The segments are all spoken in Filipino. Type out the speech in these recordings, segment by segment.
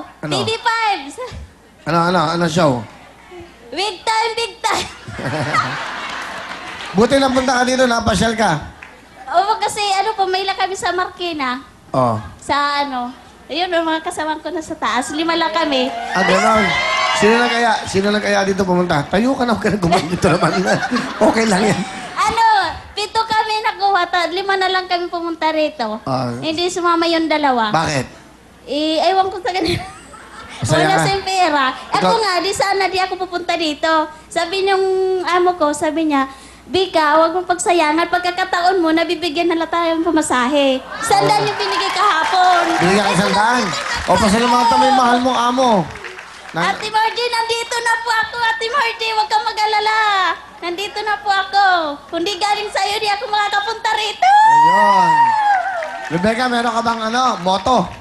Ano? TV5. Ano show? Big time, big time. Buti napunta ka dito, napasyal ka. Oo, kasi pumaila kami sa Marikina. Oh. Sa ayun, yung mga kasama ko na sa taas. 5 lang kami. Ganon. Sino lang kaya dito pumunta? Tayo ka na, huwag ka na gumawa dito naman. Okay lang yan. 7 kami nakuha. 5 na lang kami pumunta rito. Hindi sumama yung 2. Bakit? Ewan ko sa kanila. Masaya Wala ka? sa pera. Ako Ikaw- nga, sana di ako pupunta dito. Sabi niyong amo ko, sabi niya, Bika, huwag mong pagsayangan. Pagkakataon mo, nabibigyan na lang tayo ng pamasahe. Sandaan yung binigay kahapon. Binigyan ka sandaan. O, pasalamatan mo yung mahal mong amo. Ate Margie, nandito na po ako. Ate Margie, huwag kang mag-alala. Nandito na po ako. Kung di galing sa'yo, di ako makakapunta rito. Ayun. Rebecca, meron ka bang moto?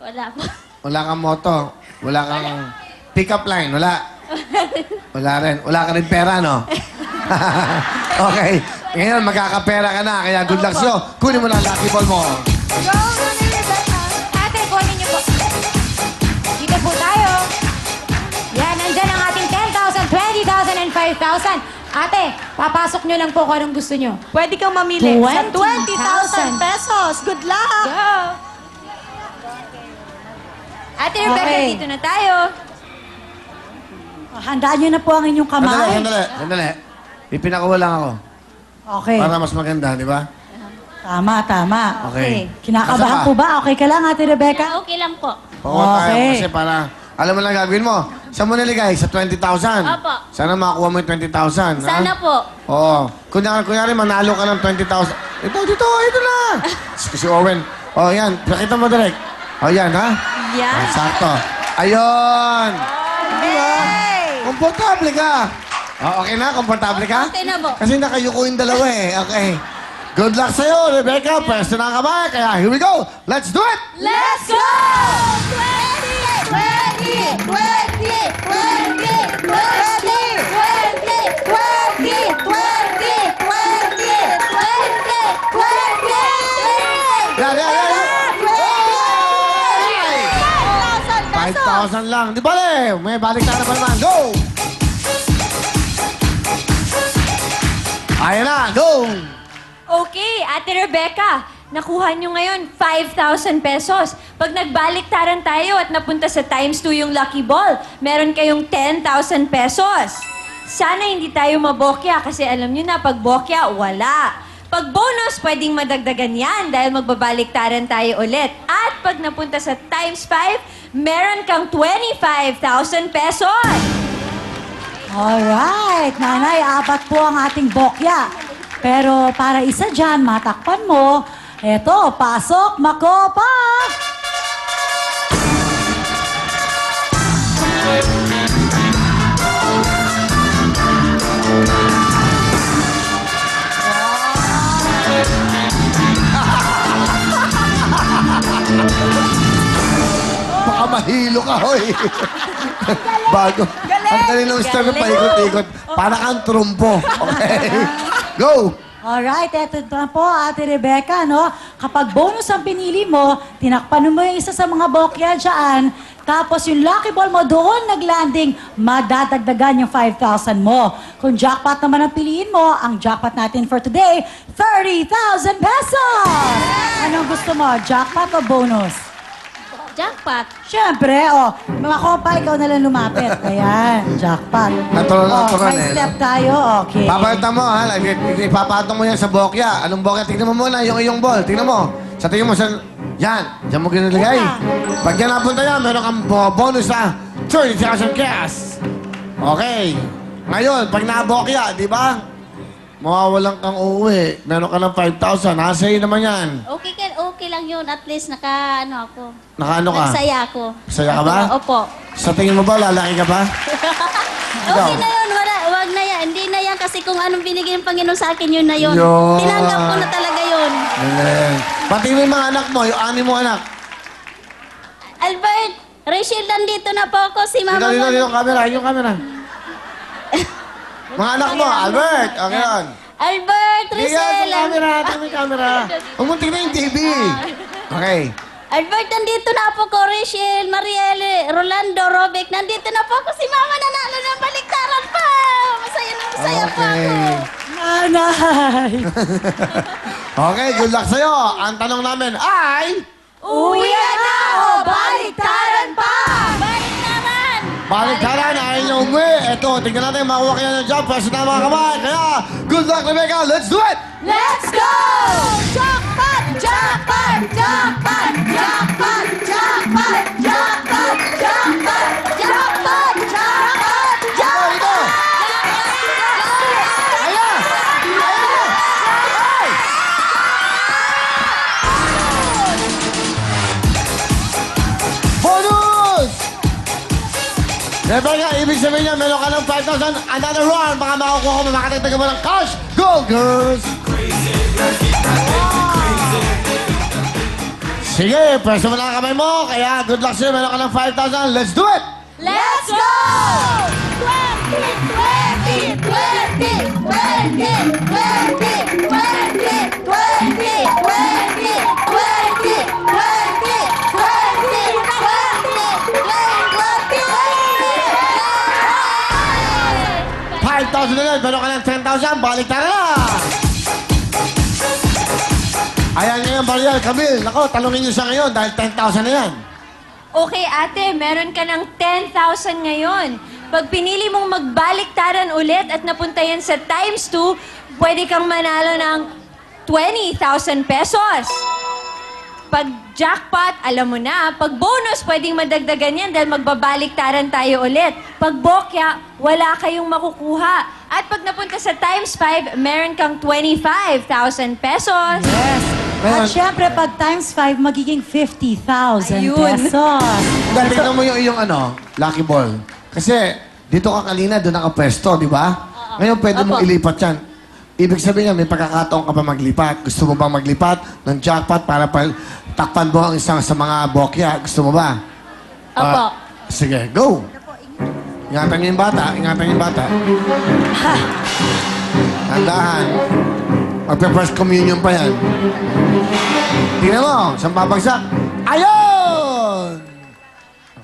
Wala po. Wala kang moto. Wala kang pick-up line. Wala. Wala rin. Wala ka rin pera, no? Okay. Ngayon, magkakapera ka na. Kaya good luck sa'yo. Kunin mo na ang lucky ball mo. Go, Ate, kunin niyo po. Dito po tayo. Yan, nandyan ang ating 10,000, 20,000, and 5,000. Ate, papasok niyo lang po kung anong gusto niyo. Pwede kang mamili sa 20,000 20,000 pesos. Good luck! Go! Ate Rebecca, Okay. dito na tayo. Handaan niyo na po ang inyong kamay. Sandali. Ipinakuha lang ako. Okay. Para mas maganda, di ba? Tama. Okay. Kinakabahan Asa po ba? Okay ka lang, Ate Rebecca? Okay lang po. Oo, tayo. Okay. Kasi para, alam mo lang gagawin mo. Saan mo niligay? Sa 20,000? Opo. Sana makakuha mo yung 20,000. Sana po. Oo. Kunyari, manalo ka ng 20,000. Ito na. Si Owen. Oh, yan. Pakita mo direct. Oh, yan, ha? Yan. Sakto. Ayun. Diba? Komportable ka. Oh, okay na? Komportable ka? Okay na po. Kasi nakayuko yung dalawa eh. Okay. Good luck sa'yo, Rebecca. Pwesto na ka ba? Kaya here we go. Let's do it! Let's go! 20, 20, 20, 20, 20, 20, 20, 20, 20, 20, 20. Yan. 5,000 lang. Di ba may balik tayo pa naman. Go! Ayan na, go! Okay, Ate Rebecca, nakuha nyo ngayon 5,000 pesos. Pag nagbaliktaran tayo at napunta sa ×2 yung lucky ball, meron kayong 10,000 pesos. Sana hindi tayo mabokya kasi alam nyo na, pag bokya, wala. Pag bonus, pwedeng madagdagan yan dahil magbabaliktaran tayo ulit. At pag napunta sa ×5, meron kang 25,000 pesos. Alright. Nanay, 4 po ang ating bokya. Pero para isa dyan, matakpan mo. Eto, pasok, makopa! Baka mahilo ka, hoy. Bago. Ang galing ng step na paikot-ikot. Para kang trumpo. Okay. Go! Alright, eto na po, Ate Rebecca, no? Kapag bonus ang pinili mo, tinakpan mo yung isa sa mga bokya dyan, tapos yung lucky ball mo doon naglanding, madadagdagan yung 5,000 mo. Kung jackpot naman ang piliin mo, ang jackpot natin for today, 30,000 pesos! Anong gusto mo, jackpot o bonus? Jackpot. Siyempre, mga kopa, ikaw na lang lumapit. Ayan, jackpot. Natural May eh. step tayo, okay. Papalitan mo, ha? Ipapatong mo yan sa bokya. Anong bokya? Tingnan mo muna yung iyong ball. Tingnan mo. Sa tingin mo, yan. Diyan mo ginilagay. Pag yan napunta yan, meron kang bonus na 30,000 cash. Okay. Ngayon, pag nabokya, di ba? Mawawalan kang uuwi. Meron ka ng 5,000. Nasa'yo naman yan. Okay lang yun. At least ako. Nakaano ka? Nagsaya ako. Saya ka ba? Opo. Sa tingin mo ba, lalaki ka ba? Okay na yun. Wag na yan. Hindi na yan kasi kung anong binigay ng Panginoon sa akin, yun na yun. Yun. Tinanggap ko na talaga yun. Galing. Pati mo yung mga anak mo, yung 6 mo anak. Albert, Rachel, nandito na po ako. Si mama Dito, mo. yung camera, yung camera. Mga anak mo, Albert, okay yun. Albert, Tingnan Rachel. yung camera, tingnan yung camera. Huwag mong tingnan yung TV. Okay. Albert, nandito na po ko. Rachel, Marielle, Rolando, Robeck. Nandito na po ako. Si Mama nanalo ng baliktaran pa. Masaya na masaya po ako. Nanay! Okay, good luck sa'yo. Ang tanong namin ay... Uwi na o baliktaran pa? Baliktaran! Baliktaran, ayaw niyo umuwi. Ito, tingnan natin, makuha kayo ng job. Pwede na mga kamay. Kaya, good luck, Rebecca. Let's do it! Let's go! Jackpot! Jackpot! Jackpot! Jackpot! Jackpot! Jackpot! Jackpot! Jackpot! Jackpot! Ito, ito! Ayan! Ayan! Ay! Bonus! Rebecca, ibig sabihin niya, meron ka ng 5,000. Another round. Baka makukuha mo, makatagdagan mo ng cash. Go, girls! Sige, pwesto mo na ang kamay mo. Kaya, good luck sa'yo. Meron ka ng 5,000. Let's do it! Let's go! 20! 20! 20! 20! 20! 20! 20! 20! 20! 5,000 na lang. Meron ka ng 10,000. Balik tara na! Ayan ngayon, Mariel, Camille. Nako, talungin niyo siya ngayon dahil 10,000 na yan. Okay, ate, meron ka ng 10,000 ngayon. Pag pinili mong magbaliktaran ulit at napunta yan sa times 2, pwede kang manalo ng 20,000 pesos. Pag jackpot, alam mo na. Pag bonus, pwedeng madagdagan yan dahil magbabaliktaran tayo ulit. Pag bokya, wala kayong makukuha. At pag napunta sa times 5, meron kang 25,000 pesos. Yes. Ngayon- At syempre, pag times 5, magiging 50,000 Ayun. pesos. Tingnan mo yung ano, lucky ball. Kasi dito ka kanina, doon nakapwesto, di ba? Ngayon pwede mong Opo. ilipat yan. Ibig sabihin niya, may pagkakataon ka pa maglipat. Gusto mo bang maglipat ng jackpot para takpan mo ang isang sa mga bokya? Gusto mo ba? Opo. Sige, go! Ingatan niyo yung bata. Ingatan niyo yung bata. Tandaan. Magpe-first communion pa yan. Tingnan mo, saan babagsak? Ayun!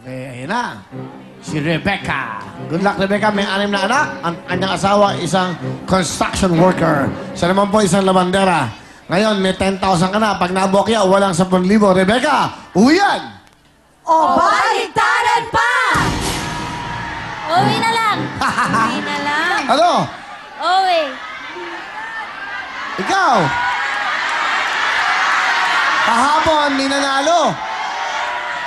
Okay, ayun na. Si Rebecca. Good luck, Rebecca. May 6 na anak. Ang kanyang asawa, isang construction worker. Siya naman po, isang labandera. Ngayon, may 10,000 ka na. Pag nabokya, walang 10,000. Rebecca, uwi yan! O Baliktaran pa! Uwi na lang. Hindi na lang. Ano? Uwi. Ikaw! Kahapon, may nanalo.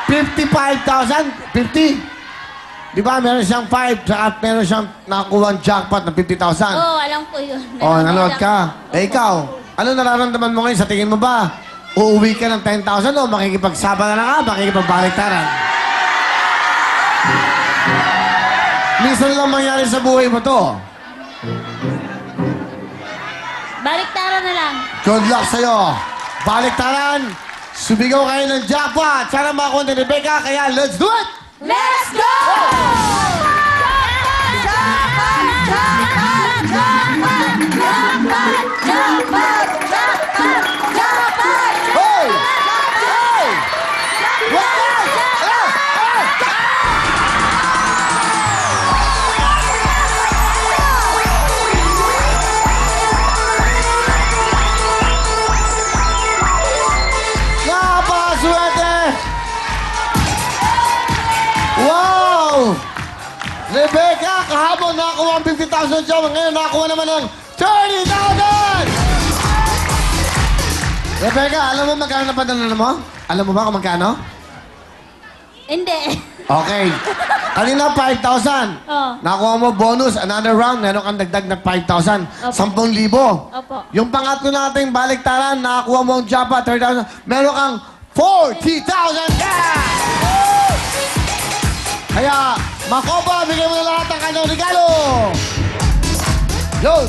55,000. 50. Di ba, meron siyang 5, saka meron siyang nakakuha jackpot na 50,000. Oo, alam ko yun. Oh, nanood ka. Eh, ikaw, ano nararamdaman mo ngayon? Sa tingin mo ba, uuwi ka ng 10,000 o makikipagsaba na lang ka, makikipagbaliktaran? Minsan lang mangyari sa buhay mo to. Baliktaran na lang. Good luck sa'yo. Baliktaran, sumigaw kayo ng jackpot. Sana makakuha ni Rebecca, kaya let's do it! Let's go! Jackpot! Jackpot! Jackpot! Jackpot! Jackpot! Jackpot! Jackpot! Hey! Hey! What's that? Napakaswerte! Wow! Rebecca, kahapon nakakuha ang 50,000 job. Ngayon nakakuha naman ng 30,000! Rebecca, alam mo magkano na padala mo? Alam mo ba kung magkano? Hindi. Okay. Kanina 5,000. Oo. Nakuha mo bonus, another round, meron kang dagdag na 5,000. Opo. 10,000. Opo. Yung pangatlo nating baliktaran, nakakuha mo ang jackpot, 30,000. Meron kang 40,000 cash! Kaya, Makopa, bigyan mo na lahat ng kanyang regalo! Yo!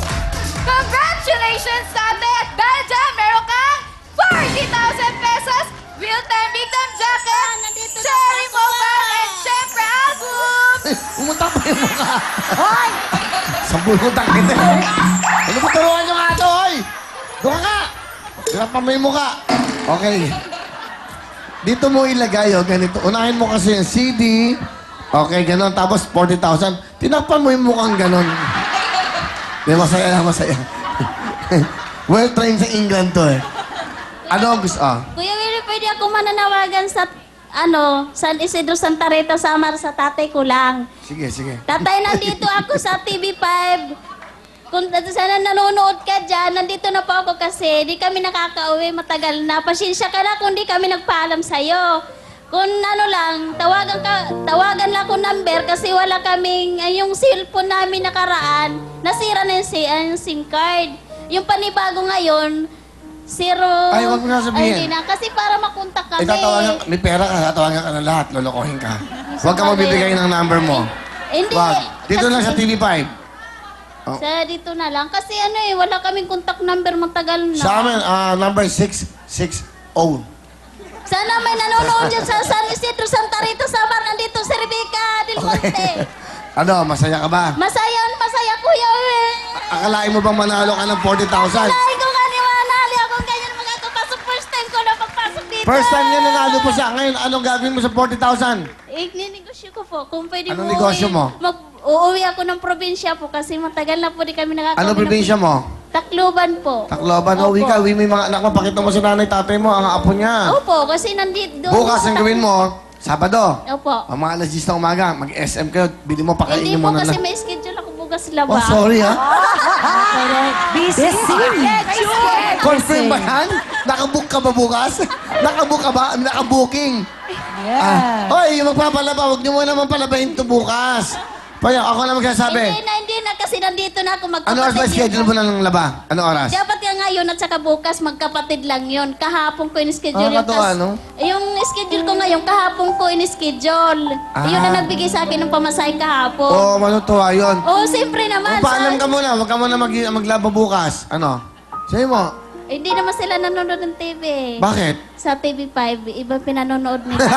Congratulations, Ate! At dahil dyan, meron kang 40,000 pesos, real-time victim jacket, nandito na cherry po. mobile, and syempre album! Umunta pa yung mukha. Hoy! Sabulutan kita. Ano ba turuan nyo nga ito, hoy? Doon ka nga. Hirap pa may mukha. Okay. Dito mo ilagay, oh, ganito. Unahin mo kasi yung CD. Okay, ganon. Tapos 40,000. Tinakpan mo yung mukhang ganon. Di, masaya na, masaya. Well trained sa England to eh. Ano ang gusto? Kuya Willie, pwede ako mananawagan sa, San Isidro Santa Rita, Samar, sa tatay ko lang. Sige, sige. Tatay, nandito ako sa TV5. Kung sana nanonood ka dyan, nandito na po ako kasi di kami nakaka-uwi, matagal na. Pasensya ka na kung di kami nagpaalam sa'yo. Kung tawagan lang ko number kasi wala kaming, yung cellphone namin nakaraan, nasira na yung SIM card. Yung panibago ngayon, zero. Ay, wag mo na sabihin. Ay, hindi na. Kasi para makontak kami. May pera ka, tatawagan ka ng lahat, lolokohin ka. Huwag ka magbibigay ng number mo. Hindi. Wag. Dito lang sa TV5. Oh. Sa dito na lang. Kasi wala kaming contact number, matagal na. Sa amin, number 660. Sana may nanonood dyan sa San Isidro Santa Rita, Samar. Nandito si Rebecca Del Monte. Ano, masaya ka ba? Masaya kuya. Akalain mo bang manalo ka ng 40,000? Kalahin ko nga ni Manali. Akong ganyan magkakapasok. First time ko na pagpasok dito. First time niya nanalo po siya. Ngayon, anong gagawin mo sa 40,000? Ninegosyo ko po. Kung pwede Anong mo negosyo mo? Uuwi ako ng probinsya po kasi matagal na po di kami nakakauwi. Anong probinsya mo? Tacloban po. Tacloban, uwi ka. Uwi mo yung mga anak mo. Pakita mo sa nanay, tatay mo, ang apo niya. Opo, kasi nandito. Bukas ang gawin mo, Sabado. Opo. Ang mga alas 10 ng umaga, mag-SM kayo. Bili mo, Hindi pakainin po mo na kasi lang. may schedule ako bukas laba. Oh, sorry ha. Busy. Confirm ba yan? Nakabook ka ba bukas? Nakabook ka ba? Nakabooking. Yeah. Hoy, yung magpapalaba, huwag niyo mo naman palabahin to bukas. Paya, ako na magsasabi. Hindi na kasi nandito na ako Ano oras ba schedule mo na ng laba? Ano oras? Dapat nga ngayon at saka bukas magkapatid lang yun. Kahapon ko in-schedule yung Nakakatuwa, no? Yung schedule ko ngayon, kahapon ko in-schedule. Yun Ah. na nagbigay sa akin ng pamasahe kahapon. Oo, manutuwa yun. Oo, siyempre naman. Kung paalam ka muna, huwag ka muna maglaba bukas. Ano? Sabi mo, Hindi naman sila nanonood ng TV. bakit? Sa TV5, iba pinanonood nila.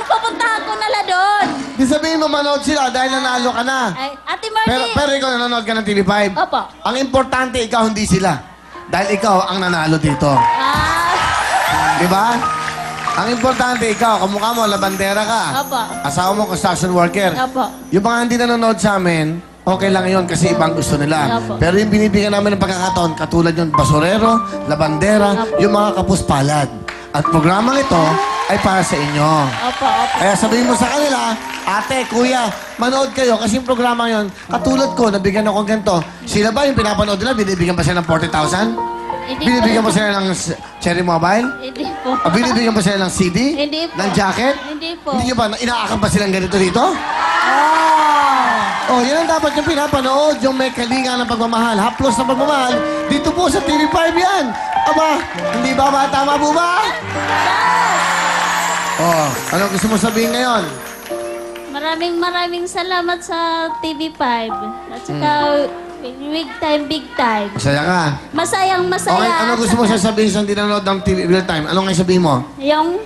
Pupunta ako nala doon. Di sabihin mo manood sila dahil nanalo ka na. Ay, Ate Marty. Pero ikaw nanonood ka ng TV5. Opo. Ang importante, ikaw hindi sila. Dahil ikaw ang nanalo dito. Ah, Di ba? Ang importante, ikaw, kamukha mo, labandera ka. Opo. Asawa mo, construction worker. Opo. Yung mga hindi nanonood sa amin, okay lang yun kasi ibang gusto nila. Opo. Pero yung binibigyan namin ng pagkakataon, katulad yung basurero, labandera, Opo. yung mga kapuspalad. At programang ito ay para sa inyo. Opo. Kaya sabihin mo sa kanila, ate, kuya, manood kayo kasi yung programa yon katulad ko, nabigyan ako ng ganito. Sila ba yung pinapanood nila, binibigyan pa sila ng 40,000? Hindi Binibigyan po. pa sila ng Cherry Mobile? Hindi po. Binibigyan pa sila ng CD? Hindi po. Ng jacket? Hindi po. Hindi nyo ba, inaakam pa silang ganito dito? Oh, yan ang dapat yung pinapanood, yung may kalinga ng pagmamahal, haplos ng pagmamahal. Dito po sa TV5 yan. Aba, hindi ba tama po ba? Oh, ano gusto mo sabihin ngayon? Maraming salamat sa TV5. At saka, big time. Masaya ka. Masayang-masaya. Okay, ano gusto mo sasabihin sa hindi nanonood ng TV real time? Ano nga sabihin mo? Yung,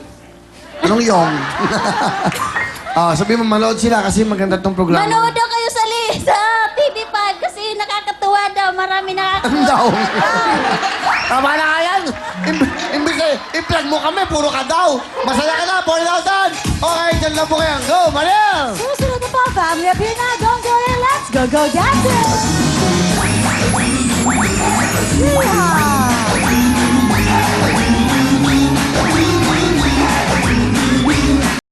Anong yung? Sabihin mo, manood sila kasi maganda tong programa. manood daw kayo sa TV5 kasi nakakatuwa daw. Marami Ano nakakatuwa. daw? Tama na nga yan. Imbis i-plug mo kami, puro ka daw. Masaya ka na, 4,000. Okay, dyan lang po kayo. Go, Manel! Susunod na po, family of here na. Don't go there, let's go dancing! Yeehaw!